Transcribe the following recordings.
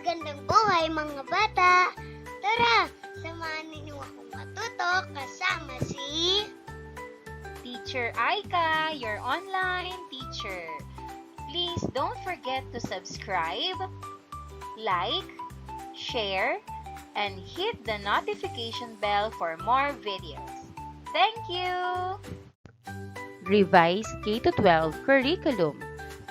Magandang buhay mga bata! Tara, samahan ninyo akong matuto kasama si Teacher Aika, your online teacher. Please don't forget to subscribe, like, share, and hit the notification bell for more videos. Thank you! Revised K-12 Curriculum,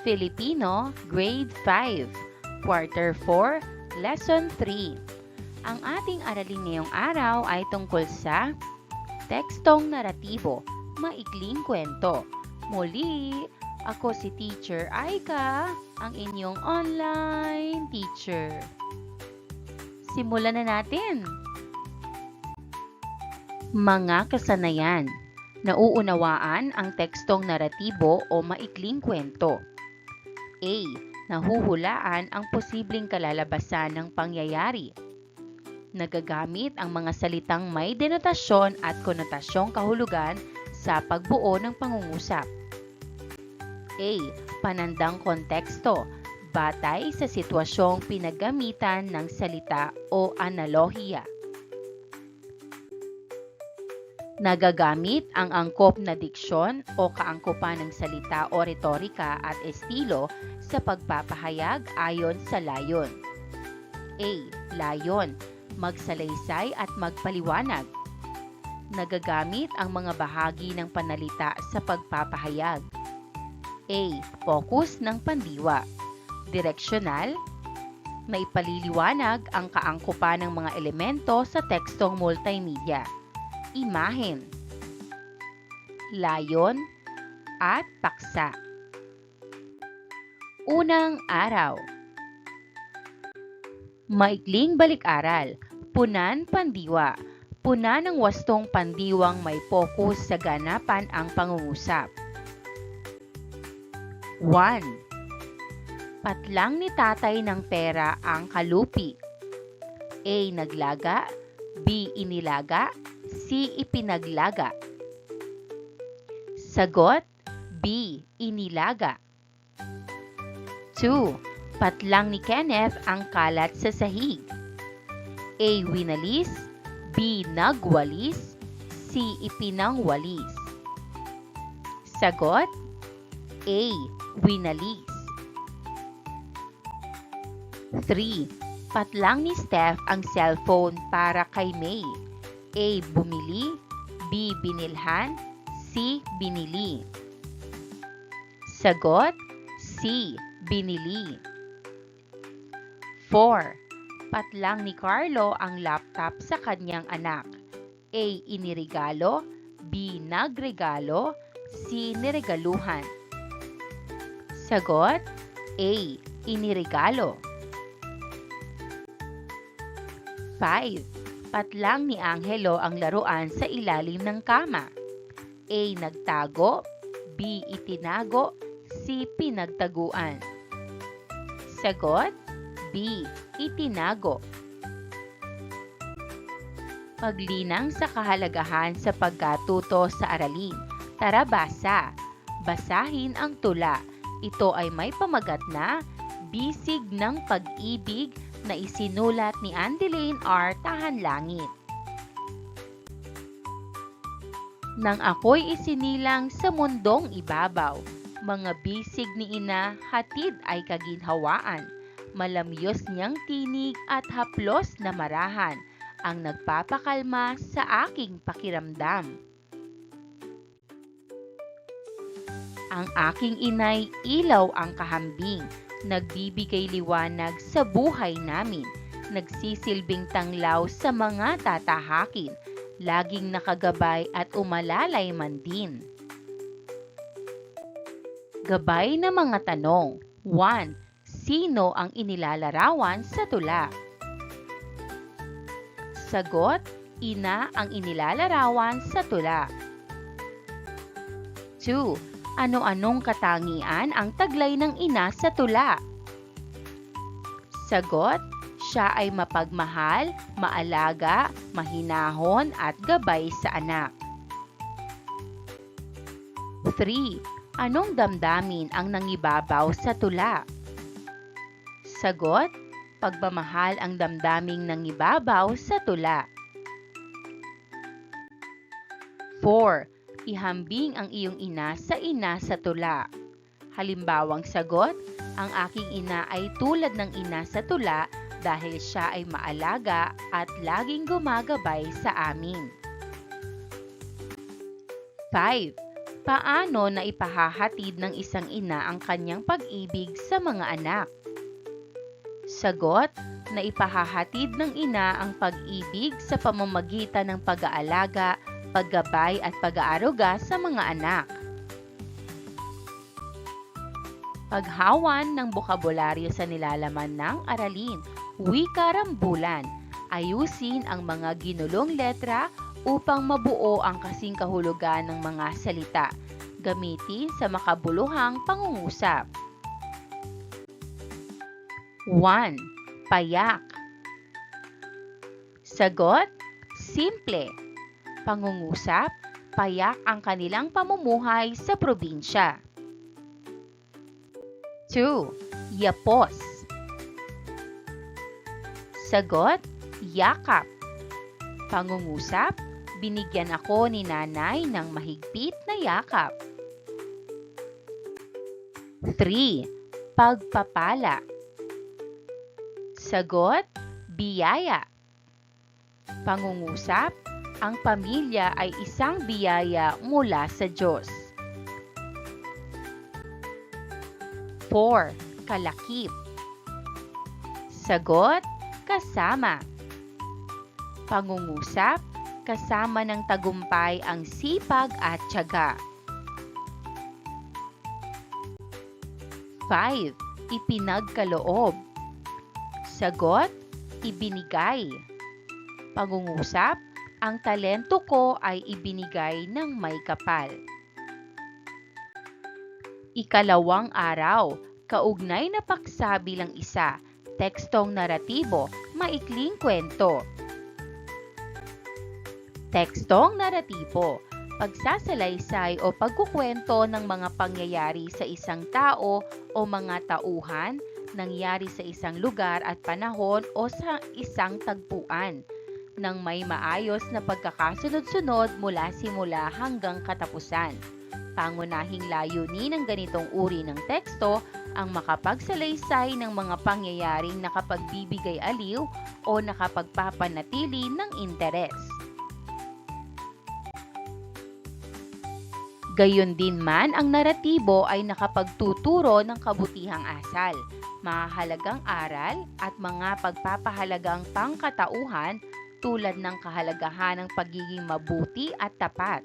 Filipino, Grade 5. Quarter 4, Lesson 3. Ang ating aralin ngayong araw ay tungkol sa tekstong naratibo, maikling kwento. Muli, ako si Teacher Aika, ang inyong online teacher. Simulan na natin. Mga kasanayan. Nauunawaan ang tekstong naratibo o maikling kwento. A. Nahuhulaan ang posibleng kalalabasan ng pangyayari. Nagagamit ang mga salitang may denotasyon at konotasyong kahulugan sa pagbuo ng pangungusap. A. Panandang konteksto, batay sa sitwasyong pinaggamitan ng salita o analohiya. Nagagamit ang angkop na diksyon o kaangkopan ng salita o retorika at estilo sa pagpapahayag ayon sa layon. A. Layon, magsalaysay at magpaliwanag. Nagagamit ang mga bahagi ng panalita sa pagpapahayag. A. Focus ng pandiwa. Direksyonal, may paliliwanag ang kaangkopan ng mga elemento sa tekstong multimedia. Imahen, layon, at paksa. Unang araw. Maikling balik-aral, punan pandiwa. Puna ng wastong pandiwang may focus sa ganapan ang pangungusap. 1. Patlang ni tatay ng pera ang kalupi. A. Naglaga, B. Inilaga, C. Ipinaglaga. Sagot, B. Inilaga. 2. Patlang ni Kenneth ang kalat sa sahig. A. Winalis, B. Nagwalis, C. Ipinangwalis. Sagot, A. Winalis. 3. Patlang ni Steph ang cellphone para kay May. A. Bumili, B. Binilhan, C. Binili. Sagot, C. Binili. 4. Patlang ni Carlo ang laptop sa kanyang anak. A. Inirigalo, B. Nagregalo, C. Niregaluhan. Sagot, A. Inirigalo. 5. Patlang ni Angelo ang laruan sa ilalim ng kama. A. Nagtago, B. Itinago, C. Pinagtaguan. Sagot, B. Itinago. Paglinang sa kahalagahan sa pagkatuto sa aralin. Tara basa. Basahin ang tula. Ito ay may pamagat na Bisig ng Pag-ibig na isinulat ni Andeline R. Tahanlangit. Nang ako'y isinilang sa mundong ibabaw, mga bisig ni ina hatid ay kaginhawaan, malamyos niyang tinig at haplos na marahan ang nagpapakalma sa aking pakiramdam. Ang aking inay ilaw ang kahambing, nagbibigay liwanag sa buhay namin, nagsisilbing tanglaw sa mga tatahakin, laging nakagabay at umalalay man din. Gabay na mga tanong. 1. Sino ang inilalarawan sa tula? Sagot, ina ang inilalarawan sa tula. 2. Ano-anong katangian ang taglay ng ina sa tula? Sagot, siya ay mapagmahal, maalaga, mahinahon at gabay sa anak. 3. Anong damdamin ang nangibabaw sa tula? Sagot, pagmamahal ang damdaming nangibabaw sa tula. 4. Ihambing ang iyong ina sa tula. Halimbawang sagot, ang aking ina ay tulad ng ina sa tula dahil siya ay maalaga at laging gumagabay sa amin. 5. Paano na ipahahatid ng isang ina ang kanyang pag-ibig sa mga anak? Sagot, na ipahahatid ng ina ang pag-ibig sa pamamagitan ng pag-aalaga, paggabay at pag-aaruga sa mga anak. Paghawan ng bokabularyo sa nilalaman ng aralin, wika rambulan, ayusin ang mga ginulong letra upang mabuo ang kasing kahulugan ng mga salita, gamitin sa makabuluhang pangungusap. 1. Payak. Sagot, simple. Pangungusap, payak ang kanilang pamumuhay sa probinsya. 2. Yapos. Sagot, yakap. Pangungusap, binigyan ako ni nanay ng mahigpit na yakap. 3. Pagpapala. Sagot, biyaya. Pangungusap, ang pamilya ay isang biyaya mula sa Diyos. 4. Kalakip. Sagot, kasama. Pangungusap, kasama ng tagumpay ang sipag at tiyaga. 5. Ipinagkaloob. Sagot, ibinigay. Pangungusap, ang talento ko ay ibinigay ng may kapal. 2. Araw, kaugnay na paksa bilang isa, tekstong naratibo, maikling kwento. Tekstong naratibo, pagsasalaysay o pagkukwento ng mga pangyayari sa isang tao o mga tauhan, nangyari sa isang lugar at panahon o sa isang tagpuan, nang may maayos na pagkakasunod-sunod mula simula hanggang katapusan. Pangunahing layunin ng ganitong uri ng teksto ang makapagsalaysay ng mga pangyayaring nakapagbibigay aliw o nakapagpapanatili ng interes. Gayon din man, ang naratibo ay nakapagtuturo ng kabutihang asal, mahahalagang aral at mga pagpapahalagang pangkatauhan tulad ng kahalagahan ng pagiging mabuti at tapat,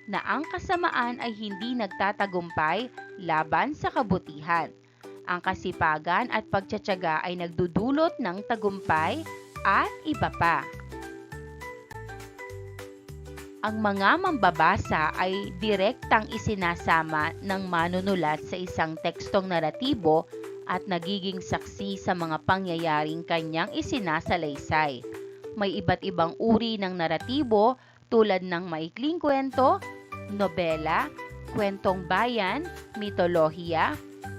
na ang kasamaan ay hindi nagtatagumpay laban sa kabutihan. Ang kasipagan at pagtiyatiyaga ay nagdudulot ng tagumpay at iba pa. Ang mga mambabasa ay direktang isinasama ng manunulat sa isang tekstong naratibo at nagiging saksi sa mga pangyayaring kanyang isinasalaysay. May iba't ibang uri ng naratibo tulad ng maikling kwento, nobela, kwentong bayan, mitolohiya,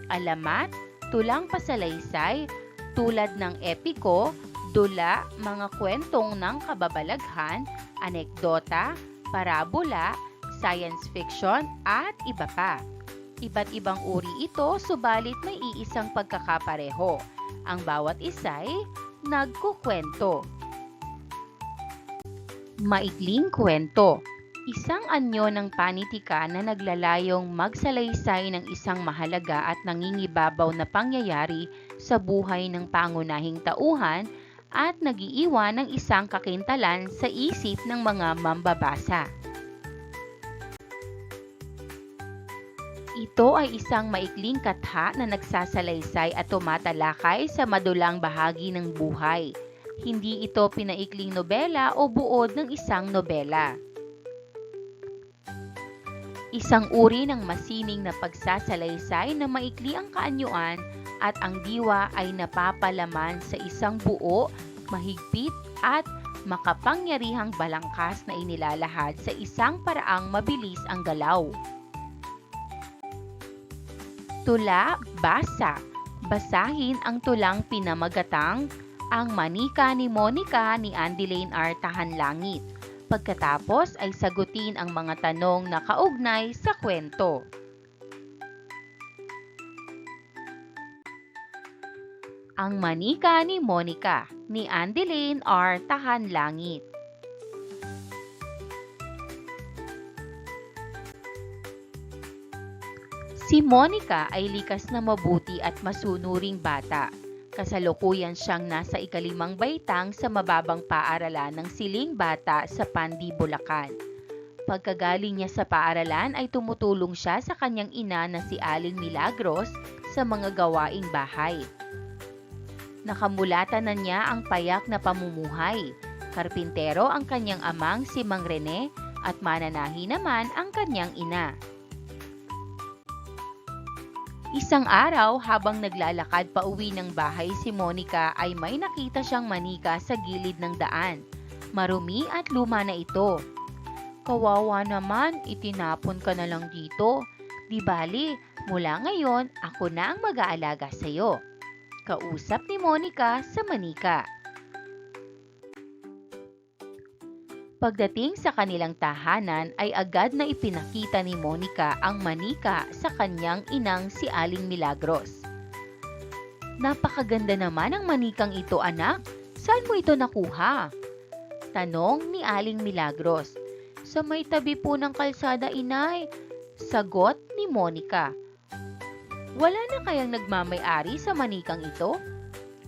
alamat, tulang pasalaysay, tulad ng epiko, dula, mga kwentong ng kababalaghan, anekdota, parabola, science fiction, at iba pa. Iba't ibang uri ito, subalit may iisang pagkakapareho. Ang bawat isa'y nagkukwento. Maikling kwento. Isang anyo ng panitika na naglalayong magsalaysay ng isang mahalaga at nangingibabaw na pangyayari sa buhay ng pangunahing tauhan at nagiiwan ng isang kakintalan sa isip ng mga mambabasa. Ito ay isang maikling katha na nagsasalaysay at tumatalakay sa madulang bahagi ng buhay. Hindi ito pinaikling nobela o buod ng isang nobela. Isang uri ng masining na pagsasalaysay na maikli ang kaanyuan at ang diwa ay napapalaman sa isang buo, mahigpit at makapangyarihang balangkas na inilalahad sa isang paraang mabilis ang galaw. Tula, basa, Basahin ang tulang pinamagatang Ang Manika ni Monica ni Andeline R. Tahanlangit. Pagkatapos ay sagutin ang mga tanong na kaugnay sa kwento. Ang Manika ni Monica ni Andeline R. Tahanlangit. Si Monica ay likas na mabuti at masunuring bata. Kasalukuyan siyang nasa ikalimang baitang sa mababang paaralan ng Siling Bata sa Pandi, Bulacan. Pagkagaling niya sa paaralan ay tumutulong siya sa kanyang ina na si Aling Milagros sa mga gawaing bahay. Nakamulatan na niya ang payak na pamumuhay. Karpintero ang kanyang amang si Mang Rene at mananahi naman ang kanyang ina. Isang araw habang naglalakad pa uwi ng bahay si Monica ay may nakita siyang manika sa gilid ng daan. Marumi at luma na ito. Kawawa naman, itinapon ka na lang dito. Di bali, mula ngayon ako na ang mag-aalaga sa iyo. Kausap ni Monica sa manika. Pagdating sa kanilang tahanan ay agad na ipinakita ni Monica ang manika sa kanyang inang si Aling Milagros. Napakaganda naman ang manikang ito, anak. Saan mo ito nakuha? Tanong ni Aling Milagros. Sa may tabi po ng kalsada, inay. Sagot ni Monica. Wala na kayang nagmamay-ari sa manikang ito?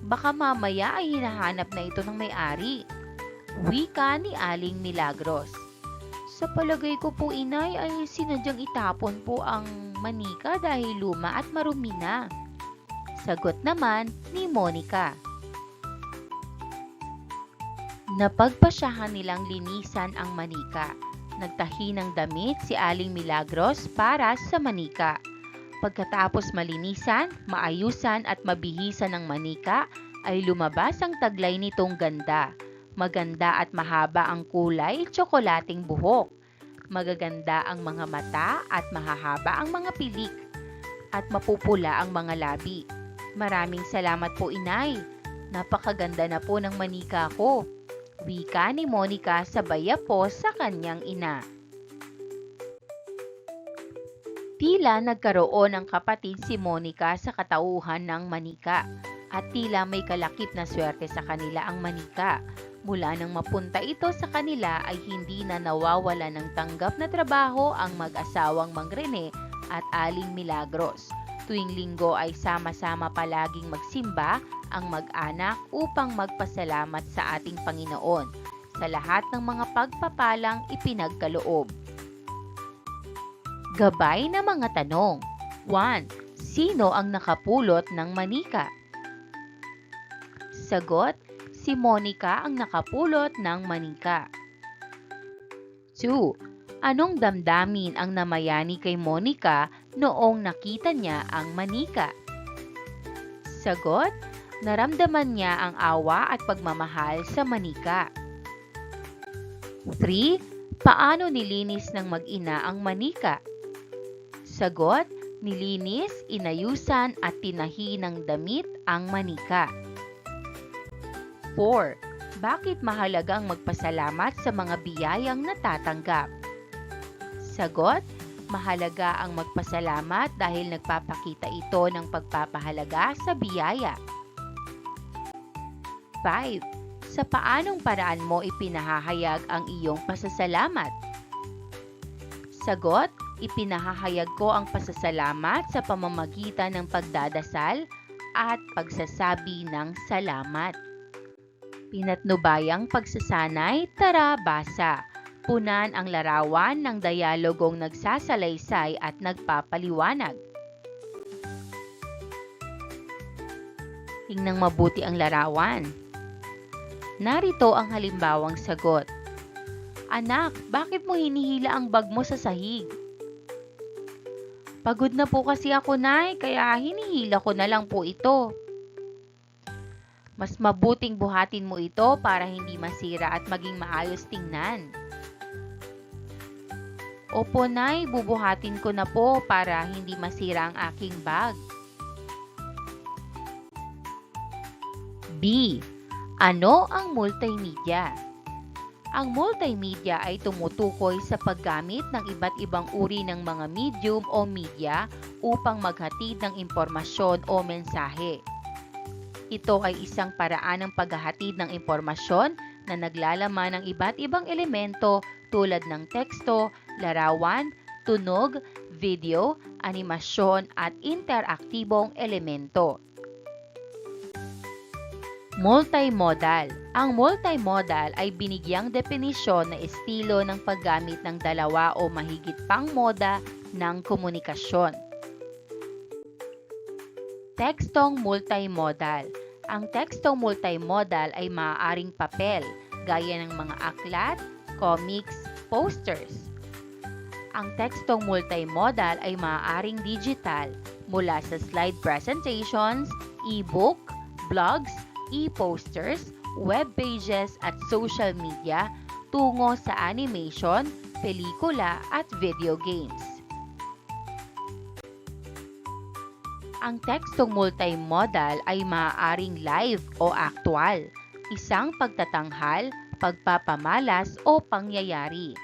Baka mamaya ay hinahanap na ito ng may-ari. Wika ni Aling Milagros. Sa palagay ko po, inay, ay sinadyang itapon po ang manika dahil luma at marumi na. Sagot naman ni Monica. Napagpasyahan nilang linisan ang manika. Nagtahi ng damit si Aling Milagros para sa manika. Pagkatapos malinisan, maayusan at mabihisan ng manika, ay lumabas ang taglay nitong ganda. Maganda at mahaba ang kulay, tsokolating buhok. Magaganda ang mga mata at mahahaba ang mga pilik. At mapupula ang mga labi. Maraming salamat po, inay. Napakaganda na po ng manika ko. Wika ni Monica sabay po sa kanyang ina. Tila nagkaroon ng kapatid si Monica sa katauhan ng manika. At tila may kalakip na swerte sa kanila ang manika. Mula nang mapunta ito sa kanila ay hindi na nawawala ng tanggap na trabaho ang mag-asawang Mang Rene at Aling Milagros. Tuwing linggo ay sama-sama palaging magsimba ang mag-anak upang magpasalamat sa ating Panginoon sa lahat ng mga pagpapalang ipinagkaloob. Gabay na mga tanong. 1. Sino ang nakapulot ng manika? Sagot, si Monica ang nakapulot ng manika. 2. Anong damdamin ang namayani kay Monica noong nakita niya ang manika? Sagot, naramdaman niya ang awa at pagmamahal sa manika. 3. Paano nilinis ng mag-ina ang manika? Sagot, nilinis, inayusan at tinahi ng damit ang manika. 4. Bakit mahalagang magpasalamat sa mga biyayang natatanggap? Sagot, mahalaga ang magpasalamat dahil nagpapakita ito ng pagpapahalaga sa biyaya. 5. Sa paanong paraan mo ipinahahayag ang iyong pasasalamat? Sagot, ipinahahayag ko ang pasasalamat sa pamamagitan ng pagdadasal at pagsasabi ng salamat. Pinatnubayang pagsasanay, tara basa. Punan ang larawan ng dialogong nagsasalaysay at nagpapaliwanag. Tingnang mabuti ang larawan. Narito ang halimbawang sagot. Anak, bakit mo hinihila ang bag mo sa sahig? Pagod na po kasi ako, Nay, kaya hinihila ko na lang po ito. Mas mabuting buhatin mo ito para hindi masira at maging maayos tingnan. Opo, Nay, bubuhatin ko na po para hindi masira ang aking bag. B. Ano ang multimedia? Ang multimedia ay tumutukoy sa paggamit ng iba't ibang uri ng mga medium o media upang maghatid ng impormasyon o mensahe. Ito ay isang paraan ng paghahatid ng impormasyon na naglalaman ng iba't ibang elemento tulad ng teksto, larawan, tunog, video, animasyon at interaktibong elemento. Multimodal. Ang multimodal ay binigyang definisyon na estilo ng paggamit ng dalawa o mahigit pang moda ng komunikasyon. Tekstong multimodal. Ang tekstong multimodal ay maaaring papel, gaya ng mga aklat, comics, posters. Ang tekstong multimodal ay maaaring digital, mula sa slide presentations, e-book, blogs, e-posters, web pages at social media tungo sa animation, pelikula at video games. Ang tekstong multimodal ay maaaring live o actual, isang pagtatanghal, pagpapamalas o pangyayari.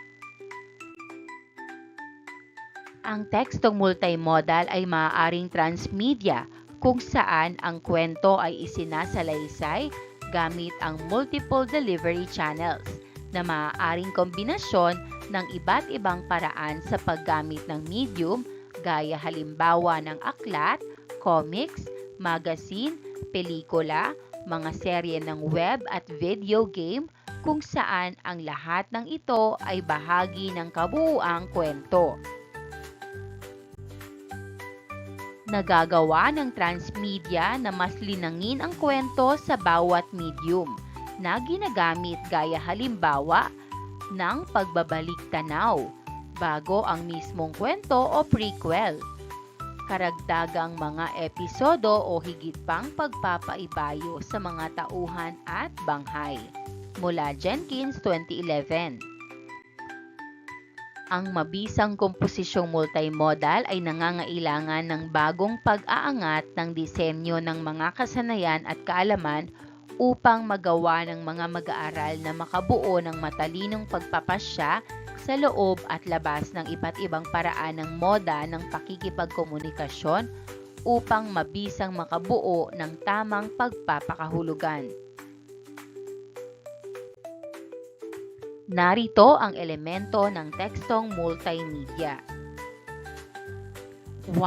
Ang tekstong multimodal ay maaaring transmedia, kung saan ang kwento ay isinasalaysay gamit ang multiple delivery channels na maaaring kombinasyon ng iba't ibang paraan sa paggamit ng medium gaya halimbawa ng aklat, comics, magazine, pelikula, mga serye ng web at video game kung saan ang lahat ng ito ay bahagi ng kabuuang kwento. Nagagawa ng transmedia na mas linangin ang kwento sa bawat medium na ginagamit gaya halimbawa ng pagbabalik tanaw bago ang mismong kwento o prequel, karagdagang mga episodo o higit pang pagpapaibayo sa mga tauhan at banghay. Mula Jenkins 2011. Ang mabisang komposisyong multimodal ay nangangailangan ng bagong pag-aangat ng disenyo ng mga kasanayan at kaalaman upang magawa ng mga mag-aaral na makabuo ng matalinong pagpapasya sa loob at labas ng iba't ibang paraan ng moda ng pakikipagkomunikasyon upang mabisang makabuo ng tamang pagpapakahulugan. Narito ang elemento ng tekstong multimedia. 1.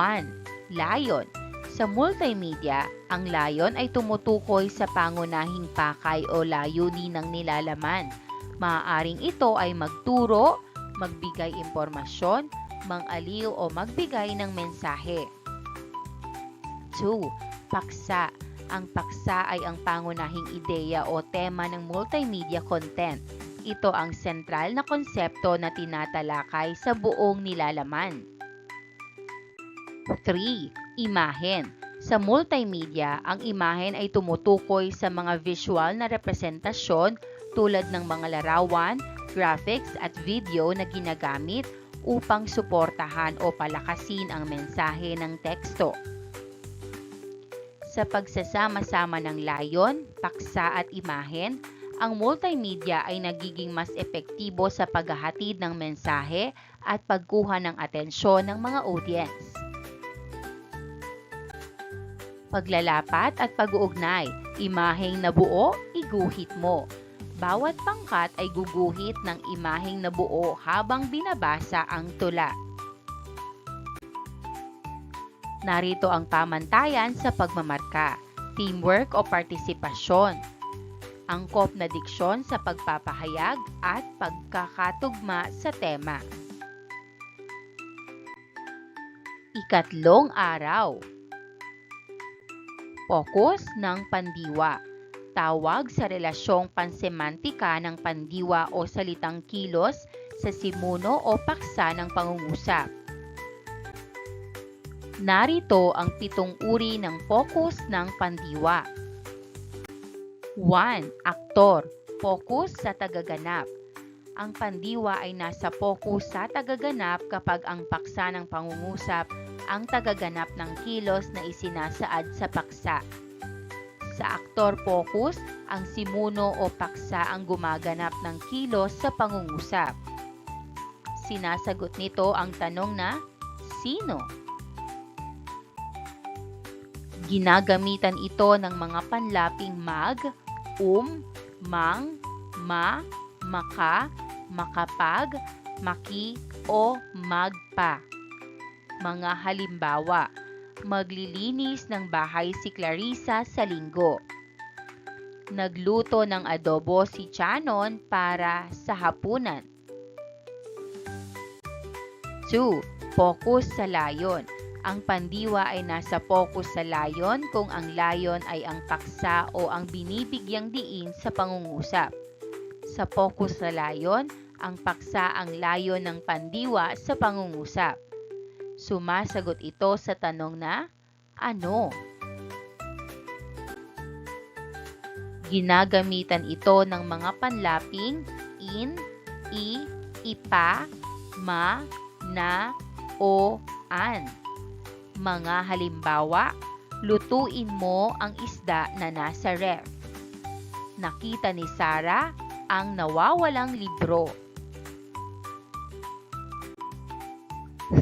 Layon. Sa multimedia, ang layon ay tumutukoy sa pangunahing pakay o layunin ng nilalaman. Maaaring ito ay magturo, magbigay impormasyon, mangaliw o magbigay ng mensahe. 2. Paksa. Ang paksa ay ang pangunahing ideya o tema ng multimedia content. Ito ang sentral na konsepto na tinatalakay sa buong nilalaman. 3. Imahen. Sa multimedia, ang imahen ay tumutukoy sa mga visual na representasyon tulad ng mga larawan, graphics at video na ginagamit upang suportahan o palakasin ang mensahe ng teksto. Sa pagsasama-sama ng layon, paksa at imahen, ang multimedia ay nagiging mas epektibo sa paghahatid ng mensahe at pagkuha ng atensyon ng mga audience. Paglalapat at pag-uugnay, imaheng nabuo, iguhit mo. Bawat pangkat ay guguhit ng imaheng nabuo habang binabasa ang tula. Narito ang pamantayan sa pagmamarka, teamwork o partisipasyon, angkop na diksyon sa pagpapahayag at pagkakatugma sa tema. Ikatlong araw. Pokus ng pandiwa. Tawag sa relasyong pansemantika ng pandiwa o salitang kilos sa simuno o paksa ng pangungusap. Narito ang 7 uri ng pokus ng pandiwa. 1. Aktor. Pokus sa tagaganap. Ang pandiwa ay nasa pokus sa tagaganap kapag ang paksa ng pangungusap ang tagaganap ng kilos na isinasaad sa paksa. Sa aktor focus, ang simuno o paksa ang gumaganap ng kilos sa pangungusap. Sinasagot nito ang tanong na, sino? Ginagamitan ito ng mga panlaping mag, mang, ma, maka, makapag, maki, o magpa. Mga halimbawa, maglilinis ng bahay si Clarissa sa linggo. Nagluto ng adobo si Chanon para sa hapunan. 2. Focus sa layon. Ang pandiwa ay nasa focus sa layon kung ang layon ay ang paksa o ang binibigyang diin sa pangungusap. Sa focus sa layon, ang paksa ang layon ng pandiwa sa pangungusap. Sumasagot ito sa tanong na, ano? Ginagamitan ito ng mga panlaping in, i, ipa, ma, na, o, an. Mga halimbawa, lutuin mo ang isda na nasa ref. Nakita ni Sarah ang nawawalang libro.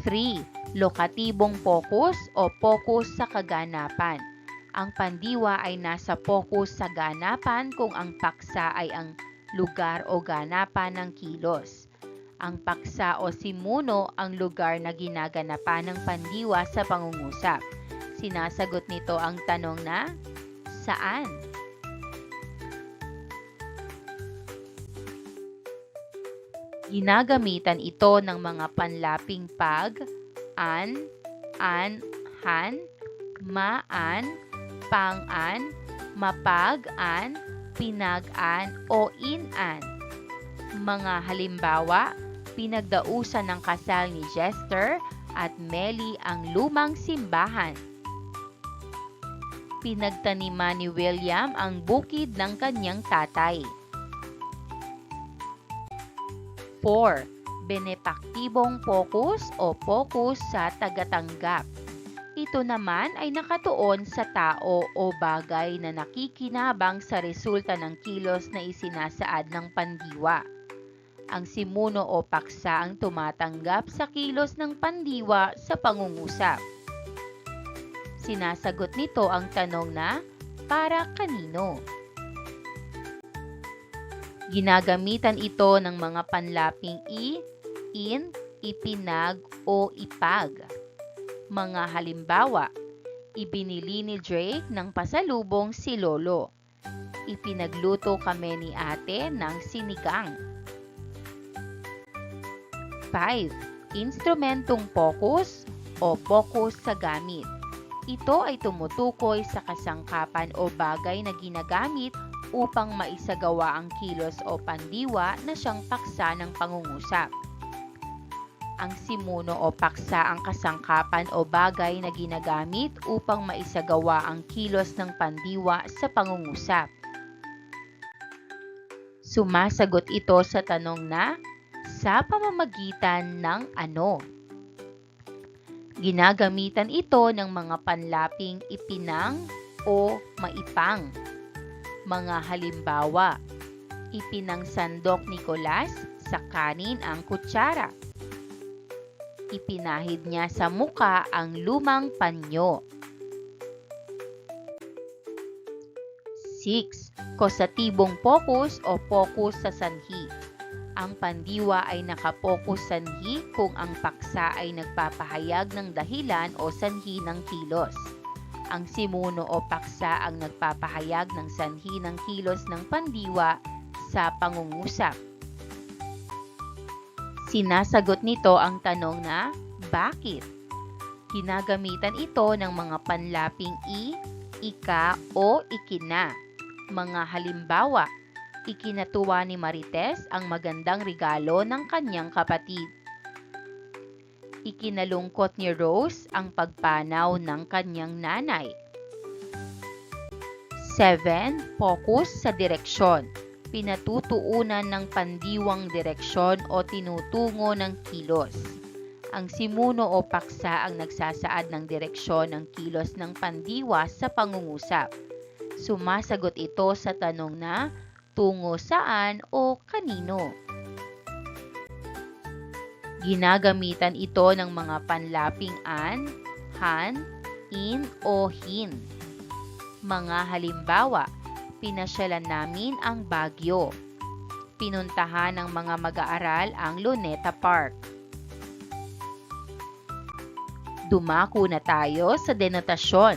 3. Lokatibong focus o focus sa kaganapan. Ang pandiwa ay nasa focus sa ganapan kung ang paksa ay ang lugar o ganapan ng kilos. Ang paksa o simuno ang lugar na ginaganapan ng pandiwa sa pangungusap. Sinasagot nito ang tanong na, saan? Ginagamitan ito ng mga panlaping pag, an, han, maan, pang-an, mapag-an, pinag-an, o in-an. Mga halimbawa, pinagdausan ng kasal ni Jester at Melly ang lumang simbahan. Pinagtaniman ni William ang bukid ng kanyang tatay. 4. Benepaktibong focus o focus sa tagatanggap. Ito naman ay nakatuon sa tao o bagay na nakikinabang sa resulta ng kilos na isinasaad ng pandiwa. Ang simuno o paksa ang tumatanggap sa kilos ng pandiwa sa pangungusap. Sinasagot nito ang tanong na, para kanino? Ginagamitan ito ng mga panlaping i, in, ipinag, o ipag. Mga halimbawa, ibinili ni Drake ng pasalubong si Lolo. Ipinagluto kami ni ate ng sinigang. 5. Instrumentong focus o focus sa gamit. Ito ay tumutukoy sa kasangkapan o bagay na ginagamit upang maisagawa ang kilos o pandiwa na siyang paksa ng pangungusap. Ang simuno o paksa ang kasangkapan o bagay na ginagamit upang maisagawa ang kilos ng pandiwa sa pangungusap. Sumasagot ito sa tanong na, sa pamamagitan ng ano? Ginagamitan ito ng mga panlaping ipinang o maipang. Mga halimbawa, ipinangsandok ni Nicolas sa kanin ang kutsara. Ipinahid niya sa muka ang lumang panyo. 6. Kosatibong focus o focus sa sanhi. Ang pandiwa ay nakapokus sanhi kung ang paksa ay nagpapahayag ng dahilan o sanhi ng kilos. Ang simuno o paksa ang nagpapahayag ng sanhi ng kilos ng pandiwa sa pangungusap. Sinasagot nito ang tanong na, bakit? Ginagamitan ito ng mga panlaping i, ika, o ikina. Mga halimbawa, ikinatuwa ni Marites ang magandang regalo ng kanyang kapatid. Ikinalungkot ni Rose ang pagpanaw ng kanyang nanay. 7. Focus sa direksyon. Pinatutuunan ng pandiwang direksyon o tinutungo ng kilos. Ang simuno o paksa ang nagsasaad ng direksyon ng kilos ng pandiwa sa pangungusap. Sumasagot ito sa tanong na tungo saan o kanino. Ginagamitan ito ng mga panlaping an, han, in o hin. Mga halimbawa, pinasyalan namin ang Baguio. Pinuntahan ng mga mag-aaral ang Luneta Park. Dumako na tayo sa denotasyon.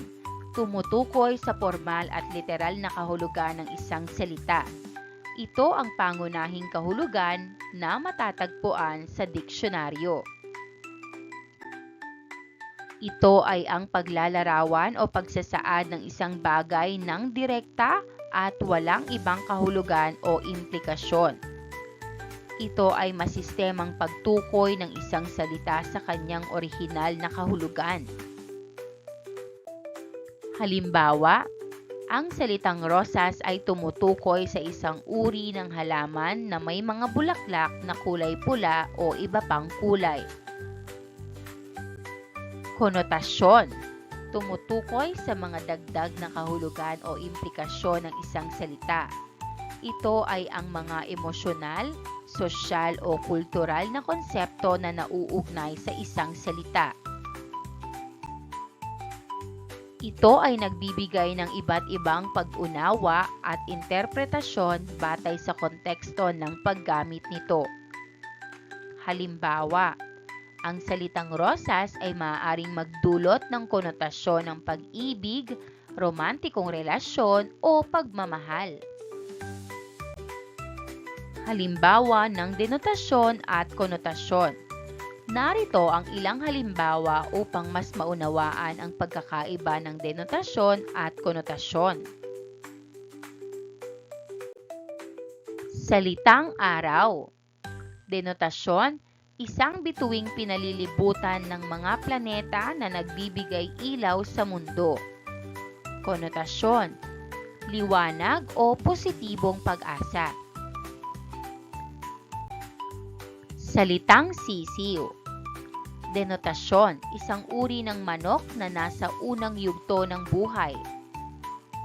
Tumutukoy sa formal at literal na kahulugan ng isang salita. Ito ang pangunahing kahulugan na matatagpuan sa diksyonaryo. Ito ay ang paglalarawan o pagsasaad ng isang bagay ng direkta at walang ibang kahulugan o implikasyon. Ito ay masistemang pagtukoy ng isang salita sa kanyang orihinal na kahulugan. Halimbawa, ang salitang rosas ay tumutukoy sa isang uri ng halaman na may mga bulaklak na kulay pula o iba pang kulay. Konotasyon, tumutukoy sa mga dagdag na kahulugan o implikasyon ng isang salita. Ito ay ang mga emosyonal, sosyal o kultural na konsepto na nauugnay sa isang salita. Ito ay nagbibigay ng iba't ibang pag-unawa at interpretasyon batay sa konteksto ng paggamit nito. Halimbawa, ang salitang rosas ay maaaring magdulot ng konotasyon ng pag-ibig, romantikong relasyon o pagmamahal. Halimbawa ng denotasyon at konotasyon. Narito ang ilang halimbawa upang mas maunawaan ang pagkakaiba ng denotasyon at konotasyon. Salitang araw. Denotasyon, isang bituing pinalilibutan ng mga planeta na nagbibigay ilaw sa mundo. Konotasyon, liwanag o positibong pag-asa. Salitang sisiw. Denotasyon, isang uri ng manok na nasa unang yugto ng buhay.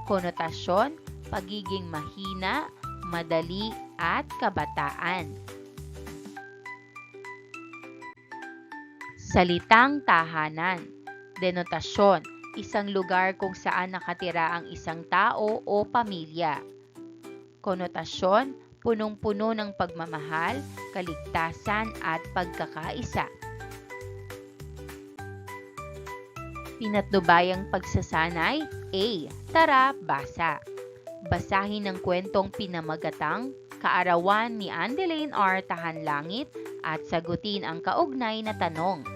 Konotasyon, pagiging mahina, madali at kabataan. Salitang tahanan. Denotasyon, isang lugar kung saan nakatira ang isang tao o pamilya. Konotasyon, punong-puno ng pagmamahal, kaligtasan at pagkakaisa. Pinatnubayang pagsasanay. A. Tara, basa. Basahin ang kwentong pinamagatang Kaarawan ni Andelaine R. Tahanlangit at sagutin ang kaugnay na tanong.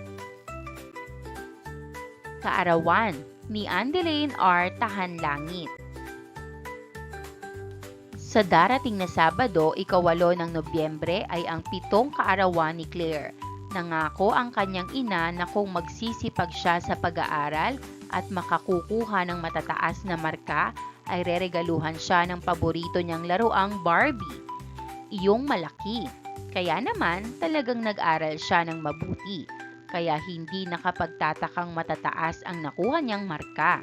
Kaarawan ni Andelaine R. Tahanlangit. Sa darating na Sabado, 8 ng Nobyembre ay ang 7 kaarawan ni Claire. Nangako ang kanyang ina na kung magsisipag siya sa pag-aaral at makakukuha ng matataas na marka, ay reregaluhan siya ng paborito niyang laruang Barbie, iyong malaki. Kaya naman talagang nag-aral siya ng mabuti, kaya hindi nakapagtatakang matataas ang nakuha niyang marka.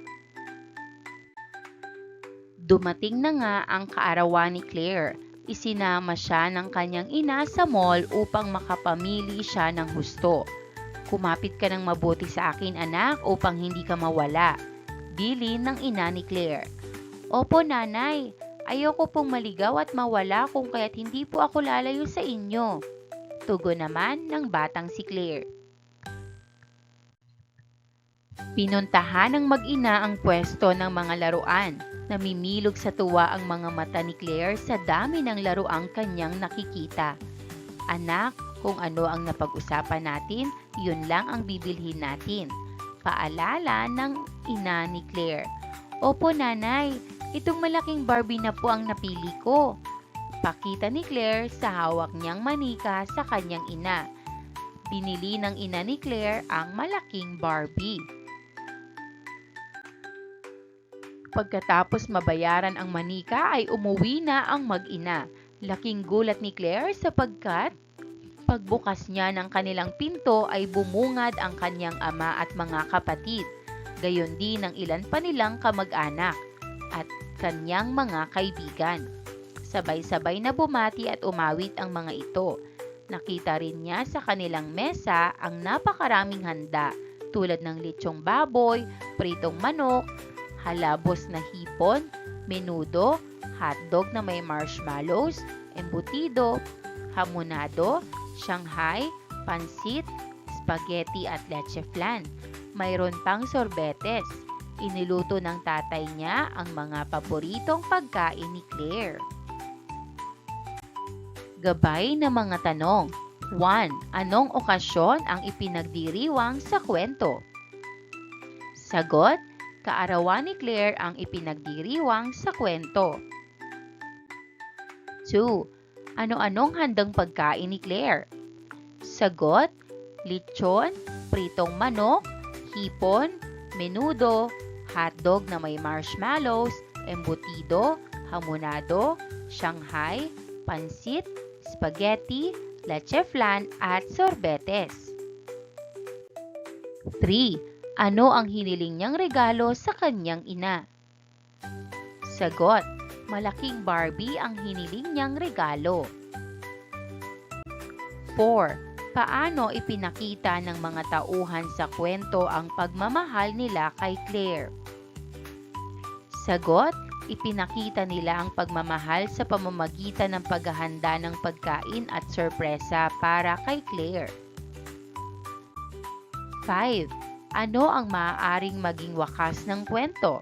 Dumating na nga ang kaarawan ni Claire. Isinama siya ng kanyang ina sa mall upang makapamili siya ng husto. Kumapit ka ng mabuti sa akin, anak, upang hindi ka mawala. Bilin ng ina ni Claire. Opo, nanay. Ayoko pong maligaw at mawala kung kaya't hindi po ako lalayo sa inyo. Tugon naman ng batang si Claire. Pinuntahan ng mag-ina ang pwesto ng mga laruan. Namimilog sa tuwa ang mga mata ni Claire sa dami ng laruang kanyang nakikita. Anak, kung ano ang napag-usapan natin, yun lang ang bibilhin natin. Paalala ng ina ni Claire. Opo, nanay. Itong malaking Barbie na po ang napili ko. Pakita ni Claire sa hawak niyang manika sa kanyang ina. Binili ng ina ni Claire ang malaking Barbie. Pagkatapos mabayaran ang manika ay umuwi na ang mag-ina. Laking gulat ni Claire sapagkat pagbukas niya ng kanilang pinto ay bumungad ang kanyang ama at mga kapatid. Gayon din ang ilan pa nilang kamag-anak. at kanyang mga kaibigan. Sabay-sabay na bumati at umawit ang mga ito. Nakita rin niya sa kanilang mesa ang napakaraming handa tulad ng litsyong baboy, pritong manok, halabos na hipon, menudo, hotdog na may marshmallows, embutido, hamonado, Shanghai, pansit, spaghetti at leche flan. Mayroon pang sorbetes. Iniluto ng tatay niya ang mga paboritong pagkain ni Claire. Gabay na mga tanong. 1. Anong okasyon ang ipinagdiriwang sa kwento? Sagot, kaarawan ni Claire ang ipinagdiriwang sa kwento. 2. Ano-anong handang pagkain ni Claire? Sagot, lechon, pritong manok, hipon, menudo, hotdog na may marshmallows, embutido, hamonado, Shanghai, pansit, spaghetti, leche flan at sorbetes. 3. Ano ang hiniling niyang regalo sa kanyang ina? Sagot, malaking Barbie ang hiniling niyang regalo. 4. Paano ipinakita ng mga tauhan sa kwento ang pagmamahal nila kay Claire? Sagot, ipinakita nila ang pagmamahal sa pamamagitan ng paghahanda ng pagkain at sorpresa para kay Claire. 5. Ano ang maaaring maging wakas ng kwento?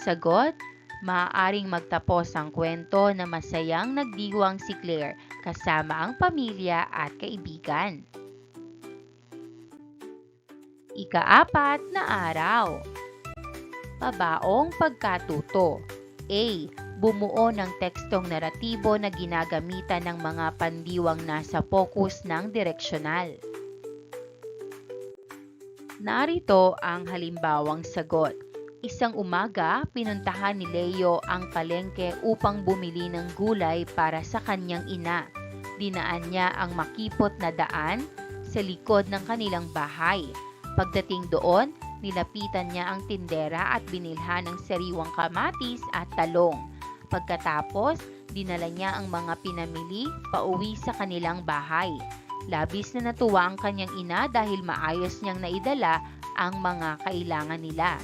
Sagot, maaaring magtapos ang kwento na masayang nagdiwang si Claire kasama ang pamilya at kaibigan. Ika-4 na araw. Pabaong pagkatuto. A. Bumuo ng tekstong naratibo na ginagamitan ng mga pandiwang nasa focus ng direksyonal. Narito ang halimbawang sagot. Isang umaga, pinuntahan ni Leo ang palengke upang bumili ng gulay para sa kanyang ina. Dinaan niya ang makipot na daan sa likod ng kanilang bahay. Pagdating doon, nilapitan niya ang tindera at binilhan ng sariwang kamatis at talong. Pagkatapos, dinala niya ang mga pinamili pauwi sa kanilang bahay. Labis na natuwa ang kanyang ina dahil maayos niyang naidala ang mga kailangan nila.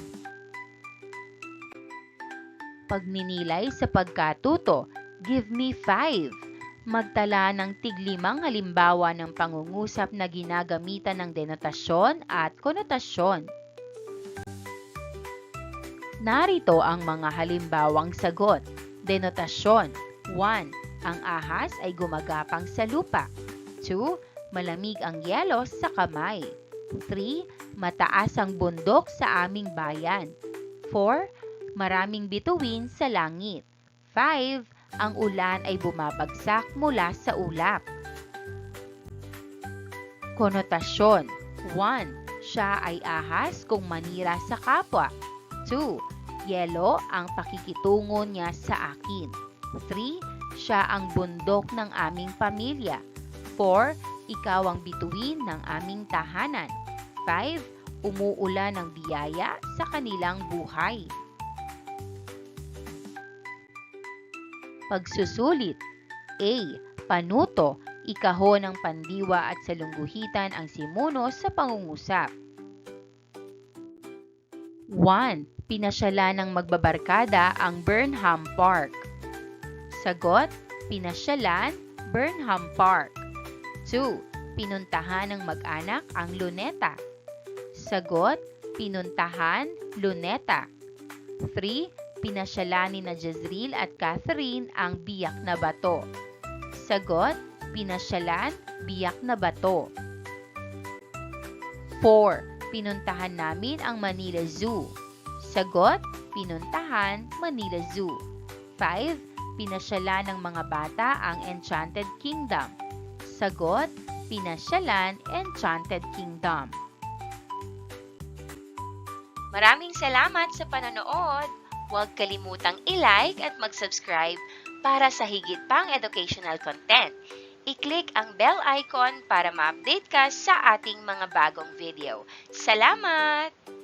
Pagninilay sa pagkatuto, give me 5. Magtala ng tig-5 halimbawa ng pangungusap na ginagamitan ng denotasyon at konotasyon. Narito ang mga halimbawang sagot. Denotasyon. 1. Ang ahas ay gumagapang sa lupa. 2. Malamig ang yelo sa kamay. 3. Mataas ang bundok sa aming bayan. 4. Maraming bituin sa langit. 5. Ang ulan ay bumabagsak mula sa ulap. Konotasyon. 1. Siya ay ahas kung manira sa kapwa. 2. Yelo ang pakikitungo niya sa akin. 3. Siya ang bundok ng aming pamilya. 4. Ikaw ang bituin ng aming tahanan. 5. Umuulan ng biyaya sa kanilang buhay. Pagsusulit. A. Panuto, ikahon ng pandiwa at salungguhitan ang simuno sa pangungusap. 1. Pinasyalan ng magbabarkada ang Burnham Park. Sagot, pinasyalan, Burnham Park. 2. Pinuntahan ng mag-anak ang Luneta. Sagot, pinuntahan, Luneta. 3. Pinasyalan ni na Jezreel at Catherine ang Biyak na Bato. Sagot, pinasyalan, Biyak na Bato. 4. Pinuntahan namin ang Manila Zoo. Sagot, pinuntahan, Manila Zoo. 5. Pinasyalan ng mga bata ang Enchanted Kingdom. Sagot, pinasyalan, Enchanted Kingdom. Maraming salamat sa panonood! Huwag kalimutang i-like at mag-subscribe para sa higit pang educational content. I-click ang bell icon para ma-update ka sa ating mga bagong video. Salamat!